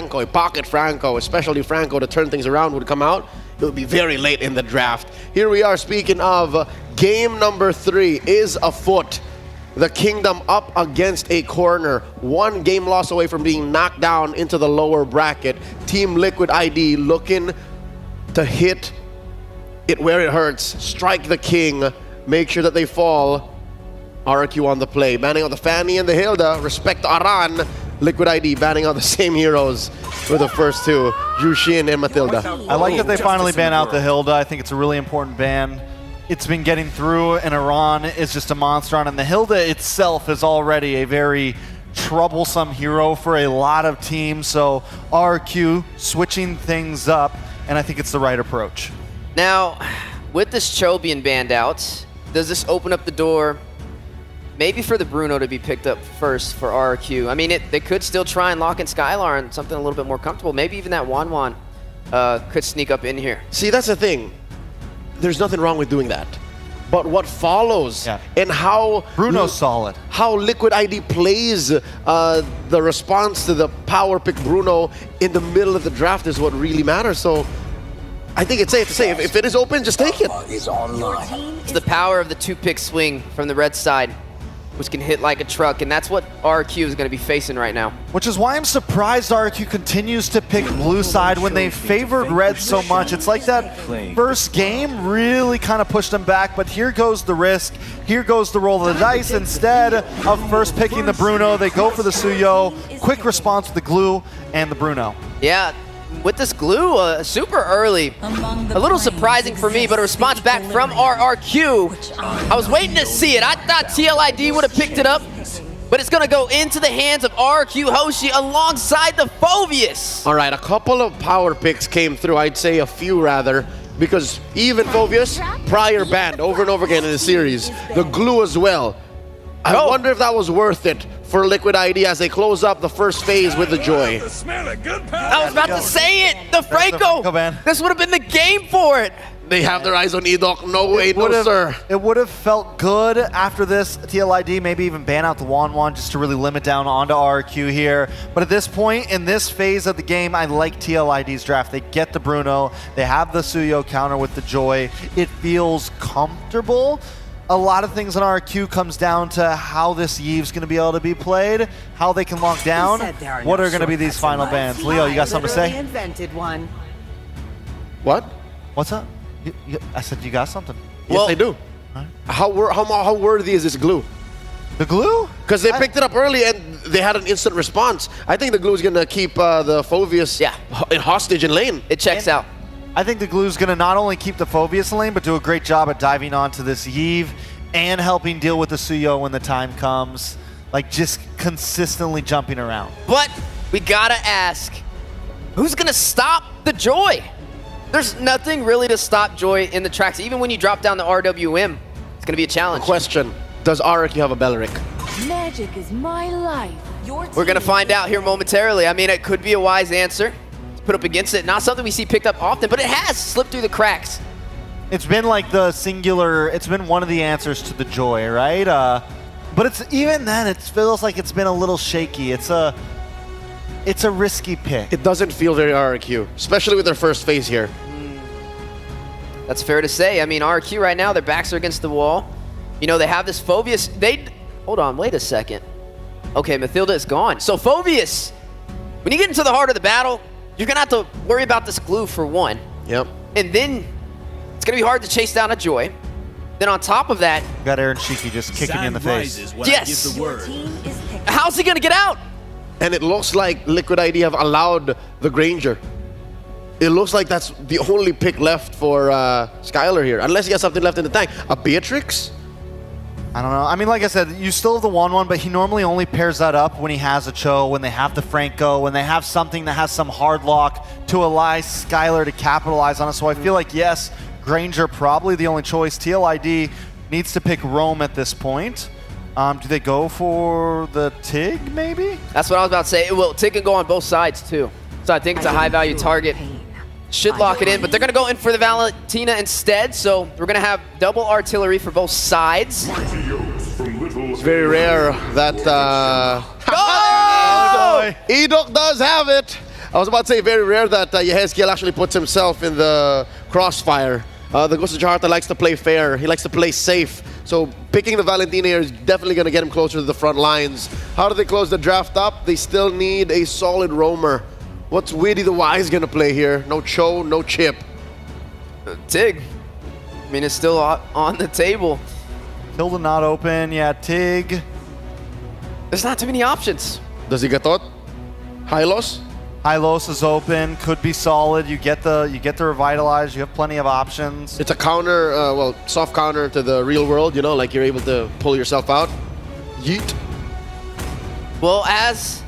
Franco, a pocket Franco, especially Franco to turn things around would come out, it would be very late in the draft. Here we are, speaking of game number 3 is afoot. The Kingdom up against a corner. 1 game loss away from being knocked down into the lower bracket. Team Liquid ID looking to hit it where it hurts. Strike the king. Make sure that they fall. RRQ on the play. Banning out the Fanny and the Hilda. Respect Aran. Liquid ID banning out the same heroes for the first 2. Jushin and Matilda. I like that they finally ban out the Hilda. I think it's a really important ban. It's been getting through, and Iran is just a monster on it. And the Hilda itself is already a very troublesome hero for a lot of teams. So RRQ switching things up, and I think it's the right approach. Now, with this Cho being banned out, does this open up the door maybe for the Bruno to be picked up first for RRQ? I mean, they could still try and lock in Skylar and something a little bit more comfortable. Maybe even that Wanwan could sneak up in here. See, that's the thing. There's nothing wrong with doing that. But what follows and how Bruno's solid. How Liquid ID plays the response to the power pick Bruno in the middle of the draft is what really matters. So I think it's safe to say if it is open, just take it. It's the power of the 2-pick swing from the red side, which can hit like a truck, and that's what RRQ is going to be facing right now. Which is why I'm surprised RRQ continues to pick blue side when they favored red so much. It's like that first game really kind of pushed them back, but here goes the risk. Here goes the roll of the dice. Instead of first picking the Bruno, they go for the Suyo. Quick response with the glue and the Bruno. Yeah. With this glue, super early. A little surprising for me, but a response back from RRQ. I was waiting to see it. I thought TLID would have picked it up, but it's going to go into the hands of RRQ Hoshi alongside the Phoveus. All right, a couple of power picks came through. I'd say a few rather, because even Phoveus, prior banned over and over again in the series. The glue as well. I wonder if that was worth it for Liquid ID as they close up the first phase with the Joy. I was about to say it! The Franco! This would have been the game for it! They have their eyes on Edok. No way, no sir. It would have felt good after this TLID, maybe even ban out the Wanwan just to really limit down onto RRQ here. But at this point, in this phase of the game, I like TLID's draft. They get the Bruno, they have the Suyo counter with the Joy. It feels comfortable. A lot of things on RRQ comes down to how this Yeve's going to be able to be played, how they can lock down, what are going to be these final bans. Leo, you got something to say? What? What's up? I said you got something. Yes, they do. Right. How worthy is this glue? The glue? Because they picked it up early and they had an instant response. I think the glue is going to keep the Phoveus hostage in lane. It checks out. I think the glue's going to not only keep the Phoveus lane, but do a great job at diving onto this Yeve and helping deal with the Suyo when the time comes. Like, just consistently jumping around. But we got to ask, who's going to stop the Joy? There's nothing really to stop Joy in the tracks. Even when you drop down the RWM, it's going to be a challenge. Question, does RRQ have a Beleric? Magic is my life. We're going to find out here momentarily. I mean, it could be a wise answer. Put up against it. Not something we see picked up often, but it has slipped through the cracks. It's been like the singular, it's been one of the answers to the Joy, right? But it's even then, it feels like it's been a little shaky. It's a risky pick. It doesn't feel very RRQ, especially with their first phase here. That's fair to say. I mean, RRQ right now, their backs are against the wall. You know, they have this Phoveus. Hold on, wait a second. Okay, Mathilda is gone. So Phoveus, when you get into the heart of the battle, you're going to have to worry about this glue for one. Yep. And then it's going to be hard to chase down a Joy. Then on top of that... You got Aaron Shiki just kicking you in the face. Yes! How's he going to get out? And it looks like Liquid ID have allowed the Granger. It looks like that's the only pick left for Skylar here. Unless he has something left in the tank. A Beatrix? I don't know. I mean, like I said, you still have the 1-1, but he normally only pairs that up when he has a Cho, when they have the Franco, when they have something that has some hard lock to allow Skylar to capitalize on it. So I feel like, yes, Granger probably the only choice. TLID needs to pick Rome at this point. Do they go for the Tig, maybe? That's what I was about to say. Well, Tig can go on both sides, too. So I think it's a high-value target. Should lock it in, but they're going to go in for the Valentina instead, so we're going to have double artillery for both sides. It's very rare that... Oh! Edok does have it! I was about to say, very rare that Yehezkiel actually puts himself in the crossfire. The Ghost of Jakarta likes to play fair. He likes to play safe. So picking the Valentina here is definitely going to get him closer to the front lines. How do they close the draft up? They still need a solid roamer. What's Widdy the Wise going to play here? No Cho, no Chip. Tig. I mean, it's still on the table. Tilda not open. Yeah, Tig. There's not too many options. Does he get out? Hylos? Hylos is open. Could be solid. You get the revitalize. You have plenty of options. It's a counter, well, soft counter to the real world, you know, like you're able to pull yourself out. Yeet. Well, as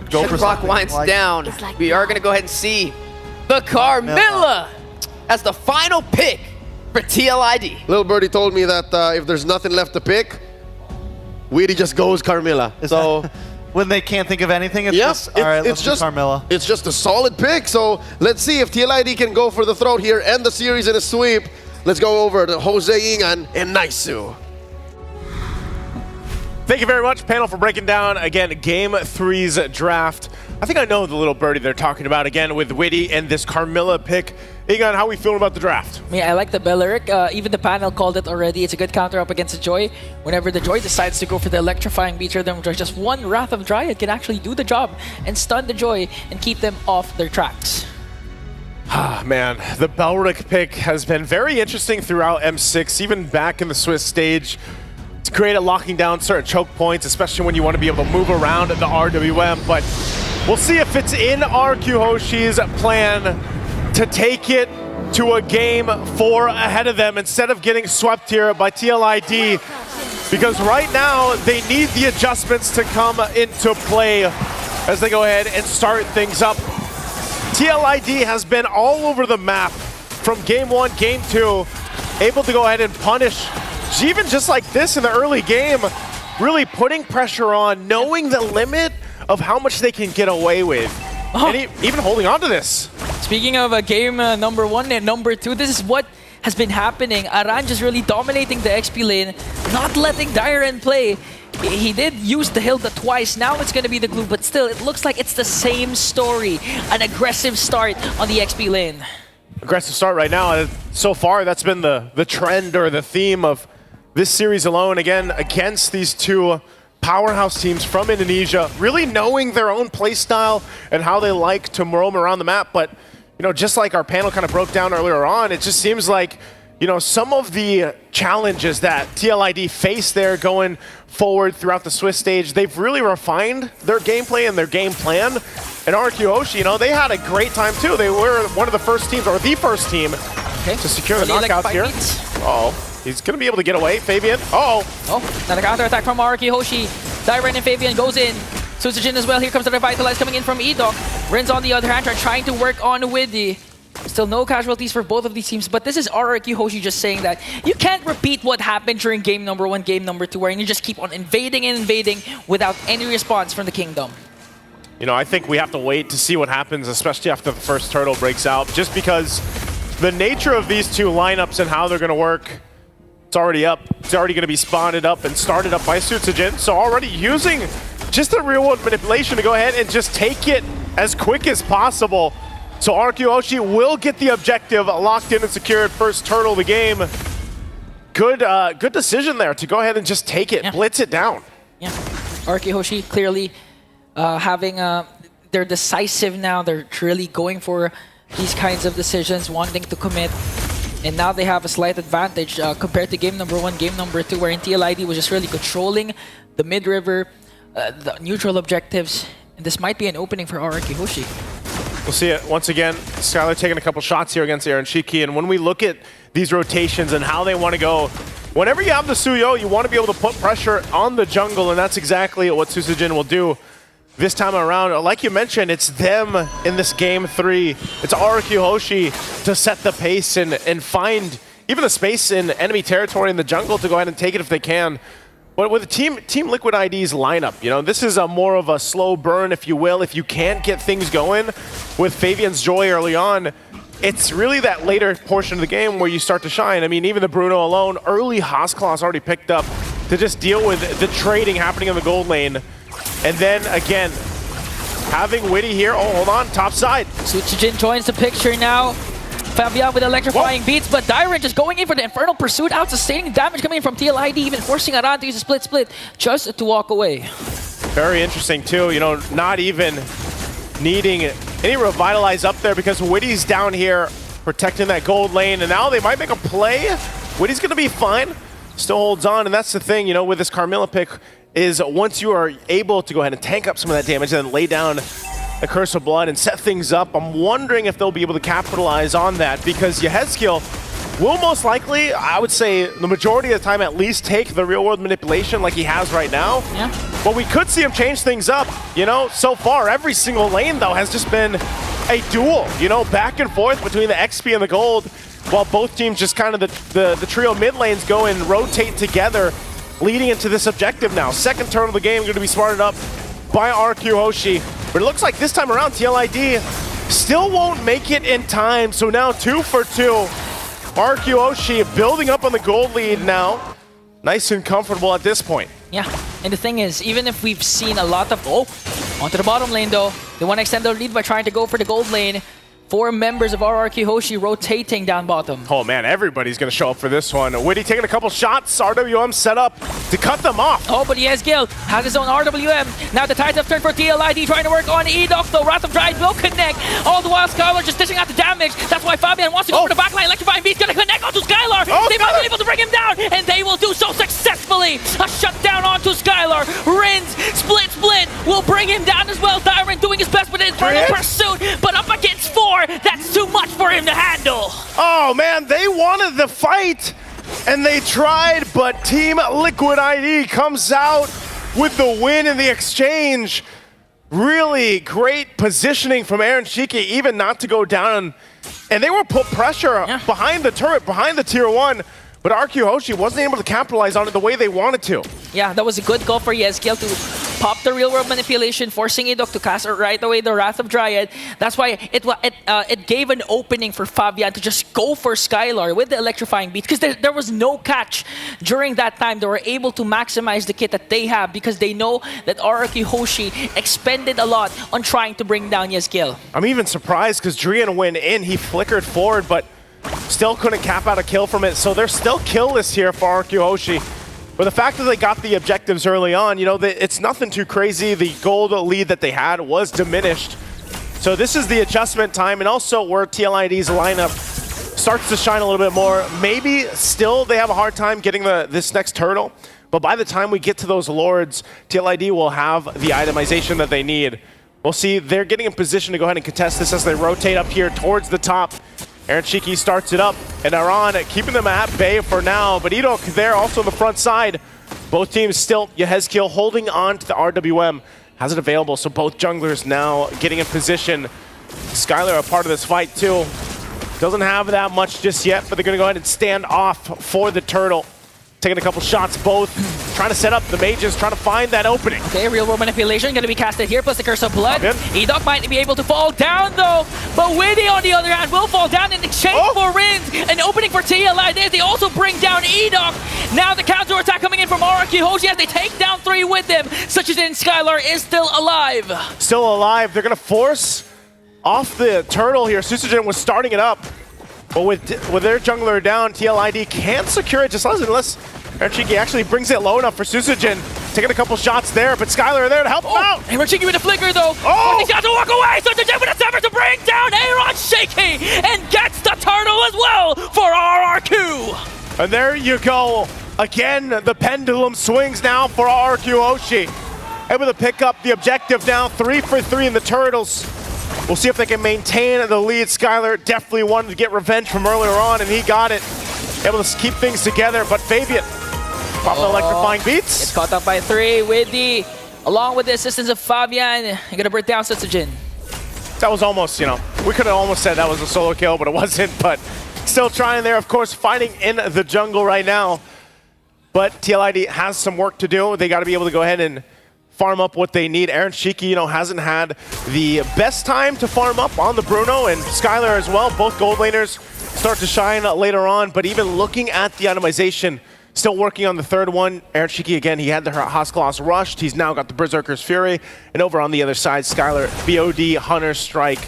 Go the for clock something winds like- down, like we are going to go ahead and see the Carmilla as the final pick for TLID. Little Birdie told me that if there's nothing left to pick, Weedy just goes Carmilla. So When they can't think of anything, it's just, all right, let's do Carmilla. It's just a solid pick. So let's see if TLID can go for the throat here, end the series in a sweep. Let's go over to Jose Ingan and Naisu. Thank you very much, panel, for breaking down, again, Game 3's draft. I think I know the little birdie they're talking about, again, with Widdy and this Carmilla pick. Egan, how are we feeling about the draft? I mean, I like the Belleric. Even the panel called it already. It's a good counter up against the Joy. Whenever the Joy decides to go for the electrifying beat rhythm, just one Wrath of Dryad can actually do the job and stun the Joy and keep them off their tracks. Ah, man, the Belleric pick has been very interesting throughout M6, even back in the Swiss stage. It's great at locking down certain choke points, especially when you want to be able to move around the RWM, but we'll see if it's in RRQ Hoshi's plan to take it to a game 4 ahead of them instead of getting swept here by TLID, because right now they need the adjustments to come into play as they go ahead and start things up. TLID has been all over the map from game 1, game 2, able to go ahead and punish even just like this in the early game, really putting pressure on, knowing the limit of how much they can get away with, and even holding on to this. Speaking of game number 1 and number 2, this is what has been happening. Aran just really dominating the XP lane, not letting Dyren play. He did use the Hilda twice, now it's going to be the glue, but still, it looks like it's the same story. An aggressive start on the XP lane. Aggressive start right now. So far, that's been the trend or the theme of this series alone, again, against these two powerhouse teams from Indonesia, really knowing their own play style and how they like to roam around the map. But, you know, just like our panel kind of broke down earlier on, it just seems like, you know, some of the challenges that TLID face there going forward throughout the Swiss stage, they've really refined their gameplay and their game plan. And RRQ Hoshi, you know, they had a great time too. They were one of the first teams, or the first team, to secure the knockouts here. Uh-oh. He's going to be able to get away. Fabian. Uh-oh. Oh, another counter attack from RRQ Hoshi. Dyren and Fabian goes in. Susujin as well. Here comes the Revitalize coming in from Edok. Rins on the other hand are trying to work on Widdy. Still no casualties for both of these teams, but this is RRQ Hoshi just saying that you can't repeat what happened during game number 1, game number 2, where you just keep on invading and invading without any response from the Kingdom. You know, I think we have to wait to see what happens, especially after the first turtle breaks out, just because the nature of these two lineups and how they're going to work, it's already up. It's already going to be spawned up and started up by Sutsujin, so already using just the real-world manipulation to go ahead and just take it as quick as possible. So RRQ Hoshi will get the objective locked in and secured. First turtle of the game. Good decision there to go ahead and just take it, blitz it down. Yeah, RRQ Hoshi clearly they're decisive now. They're really going for these kinds of decisions, wanting to commit. And now they have a slight advantage compared to game number 1, game number 2, wherein TLID was just really controlling the mid-river, the neutral objectives. And this might be an opening for RRQ Hoshi. We'll see it once again. Skylar taking a couple shots here against Aaron Shiki. And when we look at these rotations and how they want to go, whenever you have the Suyo, you want to be able to put pressure on the jungle. And that's exactly what Susujin will do this time around. Like you mentioned, it's them in this game 3. It's RRQ Hoshi to set the pace and find even the space in enemy territory in the jungle to go ahead and take it if they can. But with Team Liquid ID's lineup, you know, this is a more of a slow burn, if you will. If you can't get things going with Fabian's Joy early on, it's really that later portion of the game where you start to shine. I mean, even the Bruno alone, early Haasklaus already picked up to just deal with the trading happening in the gold lane. And then again, having Witty here. Oh, hold on, top side. Suchijin joins the picture now. Fabian with electrifying beats, but Dyron just going in for the Infernal Pursuit out, sustaining damage coming in from TLID, even forcing Aran to use a split just to walk away. Very interesting too, you know, not even needing any revitalize up there because Witty's down here protecting that gold lane, and now they might make a play. Witty's gonna be fine, still holds on, and that's the thing, you know, with this Carmilla pick, is once you are able to go ahead and tank up some of that damage and then lay down the Curse of Blood and set things up, I'm wondering if they'll be able to capitalize on that, because Yehezkiel will most likely, I would say the majority of the time at least, take the real world manipulation like he has right now. Yeah. But we could see him change things up, you know? So far, every single lane though has just been a duel, you know, back and forth between the XP and the gold, while both teams just kind of the trio mid lanes go and rotate together, leading into this objective now. Second turn of the game going to be smarted up by RRQ Hoshi. But it looks like this time around, TLID still won't make it in time. So now 2 for 2. RRQ Hoshi building up on the gold lead now. Nice and comfortable at this point. Yeah, and the thing is, even if we've seen a lot of... Oh, onto the bottom lane though. They want to extend their lead by trying to go for the gold lane. 4 members of RRQ Hoshi rotating down bottom. Oh man, everybody's going to show up for this one. Witty taking a couple shots, RWM set up to cut them off. Oh, but Yehezkiel has his own RWM. Now the tides have turned for TLID, trying to work on Edoc though. Wrath of Dryad will connect. All the while Skylar just dishing out the damage. That's why Fabian wants to go for the backline. Electrifying Beast gonna connect onto Skylar. They might be able to bring him down, and they will do so successfully. A shutdown onto Skylar. Rins, split, will bring him down as well. Dyron doing his best with his Infernal Pursuit, but up against 4, that's too much for him to handle. Oh man, they wanted the fight and they tried, but Team Liquid ID comes out with the win in the exchange. Really great positioning from Aaron Shiki, even not to go down. And they were put pressure behind the turret, behind the tier 1. But RRQ Hoshi wasn't able to capitalize on it the way they wanted to. Yeah, that was a good call for Yehezkiel to pop the real world manipulation, forcing Edoc to cast right away the Wrath of Dryad. That's why it gave an opening for Fabian to just go for Skylar with the electrifying beat, because there was no catch during that time. They were able to maximize the kit that they have because they know that RRQ Hoshi expended a lot on trying to bring down Yehezkiel. I'm even surprised because Drian went in, he flickered forward, but still couldn't cap out a kill from it, so they're still killless here for RRQ Hoshi. But the fact that they got the objectives early on, you know, it's nothing too crazy. The gold lead that they had was diminished. So this is the adjustment time, and also where TLID's lineup starts to shine a little bit more. Maybe still they have a hard time getting this next turtle, but by the time we get to those lords, TLID will have the itemization that they need. We'll see, they're getting in position to go ahead and contest this as they rotate up here towards the top. Aaron Shiki starts it up, and Aran keeping them at bay for now, but Edoc there also on the front side. Both teams still, Yehezkiel holding on to the RWM, has it available, so both junglers now getting in position. Skylar a part of this fight too. Doesn't have that much just yet, but they're gonna go ahead and stand off for the turtle. Taking a couple shots, both trying to set up the mages, trying to find that opening. Okay, real world manipulation gonna be casted here, plus the Curse of Blood. Edoc might be able to fall down though, but Witty on the other hand will fall down in exchange for Rins. An opening for TLID. They also bring down Edoc. Now the counter attack coming in from RRQ Hoshi as they take down 3 with them. Suchijin Skylar is still alive. Still alive. They're gonna force off the turtle here. Suchijin was starting it up. But with their jungler down, TLID can't secure it just unless Aaron Shiki actually brings it low enough for Suchijin. Taking a couple shots there, but Skylar there to help him out. Aaron Shiki with a flicker though. He's got to walk away. Suchijin with a sever to bring down Aaron Shiki and gets the turtle as well for RRQ. And there you go. Again, the pendulum swings now for RRQ Hoshi. Able to pick up the objective now, 3 for 3 in the turtles. We'll see if they can maintain the lead. Skylar definitely wanted to get revenge from earlier on, and he got it. Able to keep things together, but Fabian popping electrifying beats. Gets caught up by 3 with along with the assistance of Fabian. You're gonna break down Suchijin. That was almost, you know, we could have almost said that was a solo kill, but it wasn't. But still trying there, of course, fighting in the jungle right now. But TLID has some work to do. They got to be able to go ahead and farm up what they need. Aaron Shiki, you know, hasn't had the best time to farm up on the Bruno, and Skylar as well. Both gold laners start to shine later on, but even looking at the itemization, Still working on the third one. RRQ again, he had the Haskaloss rushed. He's now got the Berserker's Fury. And over on the other side, Skylar, BOD, Hunter Strike,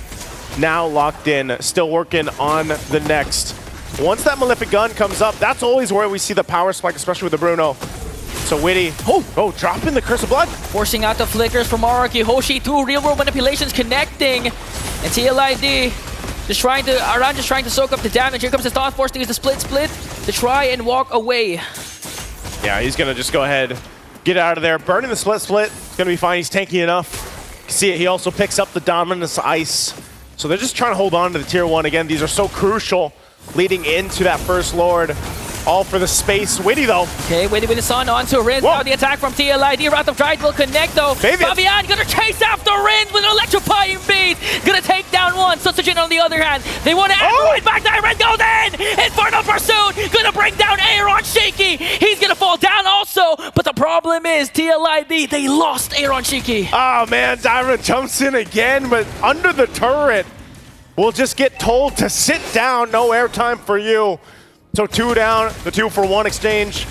now locked in. Still working on the next. Once that Malefic Gun comes up, that's always where we see the power spike, especially with the Bruno. So Witty, dropping the Curse of Blood. Forcing out the flickers from RRQ. Hoshi, 2 real-world manipulations connecting. And TLID just trying to soak up the damage. Here comes the Thought Force to use the split to try and walk away. Yeah, he's going to just go ahead, get out of there. Burning the split. It's going to be fine. He's tanky enough. You can see it. He also picks up the Dominus Ice. So they're just trying to hold on to the tier 1. Again, these are so crucial leading into that first Lord. All for the space. Witty, though. Okay, Witty with the Sun onto Rinz. Now the attack from TLID. Wrath of Giant will connect, though. Fabian gonna chase after Rinz with an electrifying beat. Gonna take down one. Sutsujin on the other hand. They want to right back there. Rinz goes in. Infernal Pursuit. Gonna bring down Aaron Shaky. He's gonna fall down also. But the problem is TLID. They lost Aaron Shaky. Oh, man. Dyron jumps in again, but under the turret. We'll just get told to sit down. No airtime for you. So 2 down, the 2-for-1 exchange.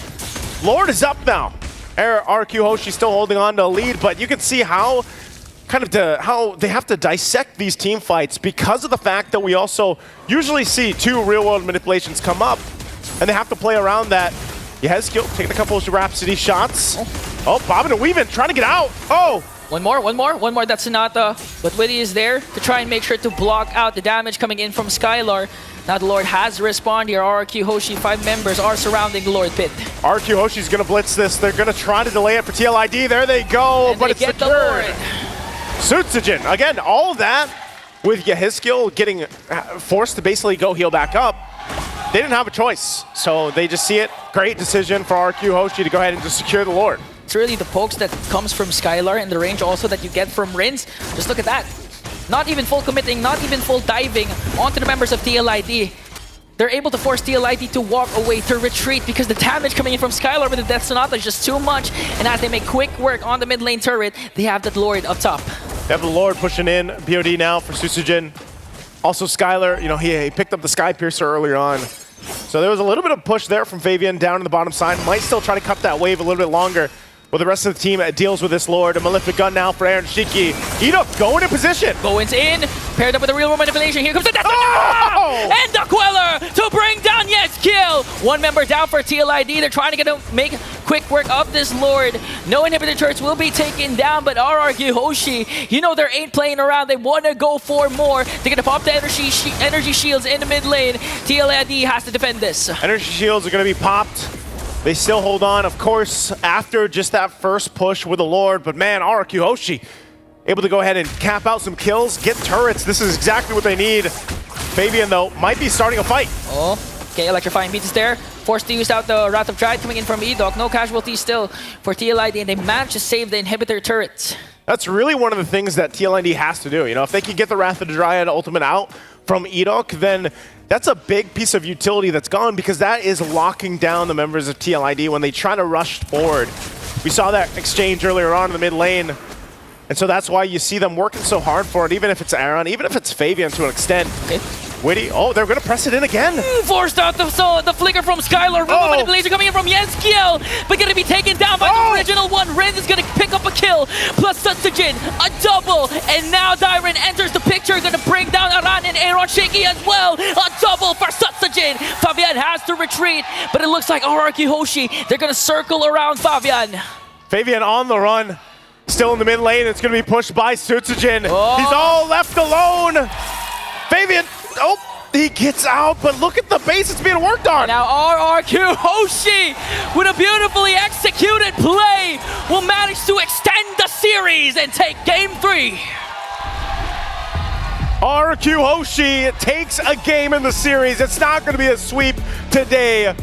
Lord is up now. RRQ Hoshi still holding on to a lead, but you can see how how they have to dissect these team fights because of the fact that we also usually see 2 real-world manipulations come up, and they have to play around that. Yehezkiel taking a couple of Rhapsody shots. Oh, bobbing and weaving, trying to get out. Oh! One more. That's Sonata. But Witty is there to try and make sure to block out the damage coming in from Skylar. Now the Lord has respawned here. RRQ Hoshi, 5 members are surrounding the Lord Pit. RRQ Hoshi's going to blitz this. They're going to try to delay it for TLID. There they go, and but they it's get secured. The Lord. Sutsujin, again, all of that with Yehezkiel getting forced to basically go heal back up. They didn't have a choice, so they just see it. Great decision for RRQ Hoshi to go ahead and just secure the Lord. It's really the pokes that comes from Skylar and the range also that you get from Rinz. Just look at that. Not even full committing, not even full diving onto the members of TLID. They're able to force TLID to walk away, to retreat, because the damage coming in from Skylar with the Death Sonata is just too much. And as they make quick work on the mid lane turret, they have that Lord up top. They have the Lord pushing in. BOD now for Sutsujin. Also Skylar, you know, he picked up the Sky Piercer earlier on. So there was a little bit of push there from Fabian down in the bottom side. Might still try to cut that wave a little bit longer. Well, the rest of the team deals with this Lord. A Malefic Gun now for Aaron Shiki. Edok going in position. Goins in, paired up with a real manipulation. Here comes the Death and the Queller to bring down Yehezkiel. 1 member down for TLID. They're trying to make quick work of this Lord. No inhibitor turrets will be taken down, but RRQ Hoshi, you know they ain't playing around. They want to go for more. They're going to pop the energy shields in the mid lane. TLID has to defend this. Energy shields are going to be popped. They still hold on, of course, after just that first push with the Lord. But man, RRQ Hoshi able to go ahead and cap out some kills, get turrets. This is exactly what they need. Fabian, though, might be starting a fight. Oh, okay, electrifying beat is there. Forced to use out the Wrath of Giant coming in from Edok. No casualties still for TLID, and they managed to save the inhibitor turrets. That's really one of the things that TLID has to do. You know, if they can get the Wrath of the Dryad ultimate out from Edok, then that's a big piece of utility that's gone, because that is locking down the members of TLID when they try to rush forward. We saw that exchange earlier on in the mid lane, and so that's why you see them working so hard for it, even if it's Aaron, even if it's Fabian to an extent. Okay. Witty, oh, they're going to press it in again. Forced out the flicker from Skylar. Real manipulation coming in from Yehezkiel, but going to be taken down by the original one. Rinz is going to pick up a kill, plus Sutsujin, a double, and now Dyron enters the picture, going to bring down Aran and Aaron Shaky as well. A double for Sutsujin. Fabian has to retreat, but it looks like RRQ Hoshi, they're going to circle around Fabian. Fabian on the run, still in the mid lane. It's going to be pushed by Sutsujin. He's all left alone. Fabian, he gets out, but look at the base it's being worked on. Now RRQ Hoshi, with a beautifully executed play, will manage to extend the series and take game 3. RRQ Hoshi takes a game in the series. It's not going to be a sweep today.